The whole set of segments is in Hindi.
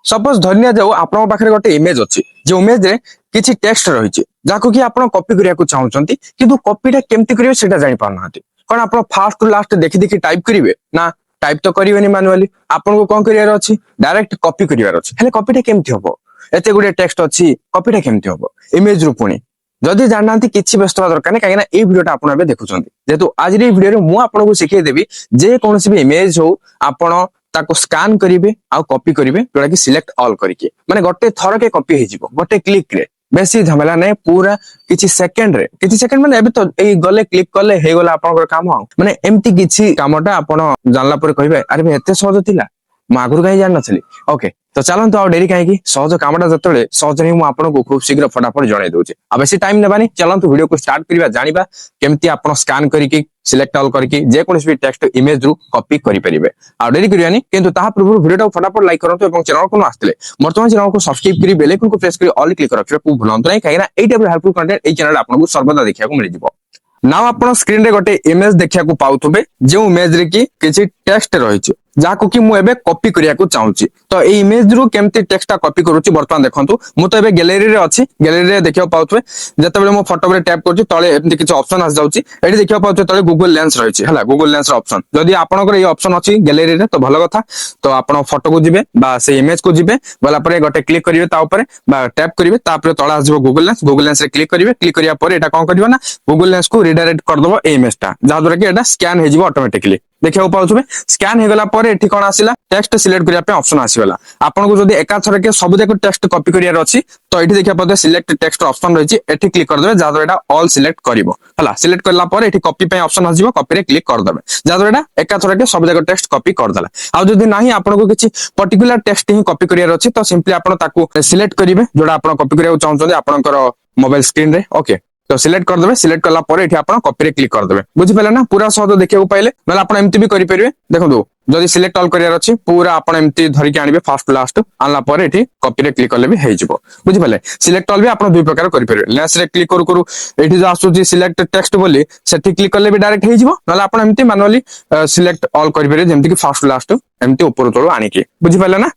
सपोज धनिया जाऊ आपन पाखरे गोटे इमेज अछि जो इमेज रे किछि टेक्स्ट रहिछि जाको कि आपन कॉपी करिया को चाहुचंती किंतु कॉपीटा केमति करिवे सेटा जानि पाउनाहांती कोन आपन फास्ट टू लास्ट देखि देखि टाइप करिवे ना टाइप तो करिवेनी मैनुअली आपन को कोन करियार अछि डायरेक्ट कॉपी करिवार अछि हेले कॉपीटा केमति होबो एते गुडे टेक्स्ट अछि कॉपीटा केमति होबो इमेज रु पुनी जदि जाननांती किछि व्यस्त दरकार नै काहेना ए वीडियोटा आपन एबे देखुचंती जेतु आज रे वीडियो रे मु आपन को सिखै देबी जे कोनसी भी इमेज हो आपन ताको स्कैन करिवे आ कॉपी करिवे जोडा कि सिलेक्ट ऑल करिके माने गोटे थर के कॉपी हे जिवो गोटे क्लिक रे बेसी झमेला नै पूरा किछि सेकंड माने एबे तो ए गले क्लिक करले हे गला आपन काम माने एम्ति किछि कामटा आपन जानला पर कहिबे अरे बे एते सहज थिला मागुर काई जान नथली ओके तो चलंतु आ डेरी काई की सहज कामटा जतले सहज नै मु आपन को खूब शीघ्र फटाफट जणाई दोचे आ बेसी टाइम नेबानी चलंतु वीडियो को स्टार्ट करिबा जानिबा केमति आपन स्कैन करिके सिलेक्ट ऑल करके जे कोनसी भी टेक्स्ट इमेज रु कॉपी करि परिबे आ डेरी करियानी किंतु ताहा पूर्व वीडियो फटाफट लाइक करंतु एवं चैनल को आस्ते वर्तमान चैनल को सब्सक्राइब करी बेल आइकन को प्रेस करी ऑल क्लिक रखिबे को भूलंतु नै काहेना एई टाइप हेल्पफुल कंटेंट एई चैनल आपन को सर्वदा देखिया को मिल जिवो नाउ आपन स्क्रीन रे गोटे इमेज देखिया को पाउथबे जे इमेज रे की किछि टेक्स्ट रहिछि जाको कि मु एबे कॉपी करिया को चाहूची तो ए इमेज रु केमति टेक्स्टटा कॉपी करूची वर्तमान देखंतु मु तो एबे गैलरी रे अछि गैलरी रे देखियो पाउथबे जते बेले मु फोटो रे टैप करची तळे एमति किछ ऑप्शन आस जाउची एठी देखियो पाउथबे तळे गूगल लेंस रहिछि हला गूगल लेंस रो ऑप्शन जदि आपनकर ए ऑप्शन अछि गैलरी रे तो भलो कथा तो आपण फोटो को जिबे बा से इमेज को जिबे गला परे गोटे क्लिक करिवे ता ऊपर बा टैप करिवे तापर तळे आजबो गूगल लेंस रे क्लिक करिया परे एटा कोन करिवो ना गूगल लेंस को रिडायरेक्ट कर दबो ए इमेज ता जा द्वारा कि एटा स्कैन हे जिवो ऑटोमेटिकली देखियो पाउथबे स्कैन हे गला परे एठी कोन आसिला टेक्स्ट सिलेक्ट करिया पे ऑप्शन आसीगला आपन को जदी एका थर के सब जाक टेक्स्ट कॉपी करियार अछि तो एठी देखिया पते सिलेक्ट टेक्स्ट ऑप्शन रहिछि एठी क्लिक कर देबे जा द्वारा एटा ऑल सिलेक्ट करिवो हला सिलेक्ट करला परे एठी कॉपी पे ऑप्शन आसीबो कॉपी रे क्लिक कर देबे जा द्वारा एटा एका थर के सब जाक टेक्स्ट कॉपी कर देला आ जदी नाही आपन को किछि पर्टिकुलर टेक्स्ट ही कॉपी करियार अछि तो सिंपली आपन ताकू सिलेक्ट करिवे जोडा आपन कॉपी करिया चाहउछन आपनकर मोबाइल स्क्रीन रे ओके तो सिलेक्ट कर देबे सिलेक्ट करला परे एठी आपण कॉपी रे क्लिक कर देबे बुझि पेला ना पूरा सहज देखिया को पाइले नले आपण एम्ति भी करि परिबे देखंतु जदी सिलेक्ट ऑल करियार अछि पूरा आपण एम्ति धरि के आनिबे फर्स्ट लास्ट आनला परे एठी कॉपी रे क्लिक करले भी हे जिवो बुझि पेले सिलेक्ट ऑल भी आपण दुई प्रकार करि परिबे लेंस रे क्लिक करू एठी जो आसुची सिलेक्ट टेक्स्ट बोली सेठी क्लिक करले भी डायरेक्ट हे जिवो नले आपण एम्ति मैनुअली सिलेक्ट ऑल करि परिबे जेमति कि फर्स्ट लास्ट एम्ति ऊपर तळो आनी के बुझि पेला ना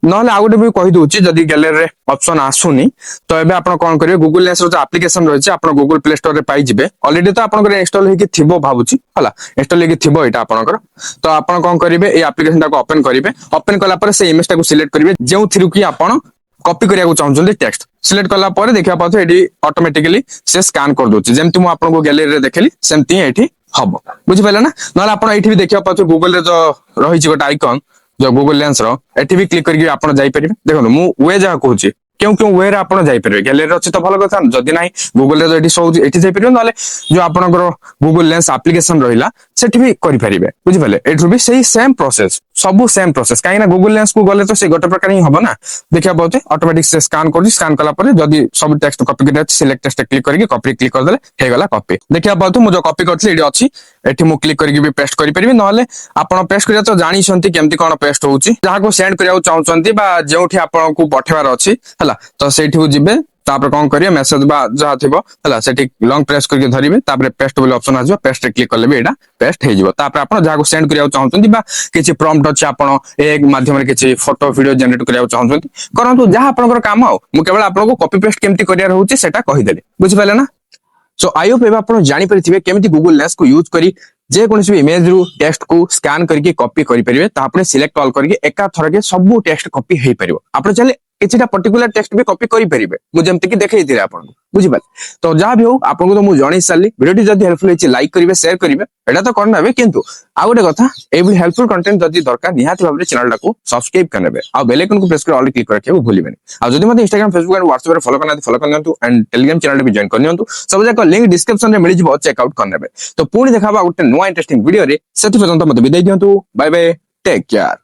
नहले आ गोटे भी कहि दोछि जदी गैलरी रे ऑप्शन आसुनी तो एबे आपण कोन करिवे गूगल लेंस रो जो एप्लीकेशन रहिछि आपण गूगल प्ले स्टोर रे पाइ जिवे ऑलरेडी तो आपण इंस्टॉल हेकि थिबो भाबुछि हला इंस्टॉल हेकि थिबो एटा आपनकर तो आपण कोन करिवे ए एप्लीकेशन टाको ओपन कला पर से इमेज टाको सिलेक्ट करिवे जेउ थिरु कि आपण कॉपी करिया को चाहउछन टेक्स्ट सिलेक्ट कला पर देखिया पाथो एडी ऑटोमेटिकली से स्कैन कर दोछि जेमति मु आपण को गैलरी रे देखली सेमति एठी हबो बुझि पेला ना नले आपण एठी भी देखिया पाथो गूगल रे जो रहिछि गोटा आइकन जो गूगल लेंस रो एठी भी क्लिक करके आपण जाई परिबे देखो मु वे जा कहूची क्यों क्यों वे रे आपण जाई परिबे गैलरी अछि तो भलो कथा जदी नाही गूगल रे जो एठी सो एठी जाई परिबे नले जो आपनकर गूगल लेंस एप्लीकेशन रहिला सेठी भी करि परिबे बुझि पेले एठु भी सही सेम प्रोसेस सब सेम प्रोसेस काई ना गूगल लेंस को गले तो से गोटे प्रकार ही हबो ना देखिया बहुते ऑटोमेटिक से स्कैन करछि स्कैन कला पर जदी सब टेक्स्ट कॉपी करिया सिलेक्ट टेक्स्ट क्लिक करके कॉपी क्लिक कर देले हे गला कॉपी देखिया बहुते मु जो कॉपी करथि एडी अछि एठी मु क्लिक करके भी पेस्ट करि परिबे नले आपण पेस्ट करिया तो जानि छंती केमति कोन पेस्ट होउची जहा को सेंड करिया चाहउछंती बा जेउठी आपण को पठेवार अछि हला तो सेठी को जिबे तापर कोन करिया मेसेज बा जहा थिबो हला सेठी लॉन्ग प्रेस करके धरिबे तापर पेस्ट बोले ऑप्शन आजबो पेस्ट रे क्लिक करले बे एटा पेस्ट हे जिवो तापर आपण जहा को सेंड करिया चाहउछंती बा किछि प्रॉम्प्ट अछि आपण एक माध्यम रे किछि फोटो वीडियो जनरेट करिया चाहउछंती करंतु जहा आपनकर काम हो मु केवल आपण को कॉपी पेस्ट केमति करिया रहउची सेटा कहि देली बुझि पाले ना सो आई होप एबा आपण जानि परिथिबे केमति गूगल लेंस को यूज करी जे कोनसी भी इमेज रु टेक्स्ट को स्कैन करके कॉपी करि परिबे तापरे सिलेक्ट ऑल करके एका थर के सब टेक्स्ट कॉपी हे परिबो आपण चले किछटा पर्टिकुलर टेक्स्ट भी कॉपी करि परिबे मु जेमति कि देखै दिले आपण बुझि पाले तो जहा भी हो आपण को तो मु जणै साली वीडियो जदी हेल्पफुल हिची लाइक करिवे शेयर करिवे एटा तो करनाबे किंतु आ गोटे कथा एबी हेल्पफुल कंटेंट जदी दरकार निहाती भाबरे चैनल टाको सब्सक्राइब करनेबे आ बेल आइकन को प्रेस कर ऑल क्लिक करके भूलिबेनी आ जदी मते इंस्टाग्राम फेसबुक एंड व्हाट्सएप रे फॉलो करनियंतु एंड टेलीग्राम चैनल भी जॉइन करनियंतु सब जाक लिंक डिस्क्रिप्शन रे मिलि जिवो चेक आउट करनेबे तो पुणी देखाबा गोटे नुवा इंटरेस्टिंग वीडियो रे सेति पर्यंत मते विदाई दियंतु बाय बाय टेक केयर।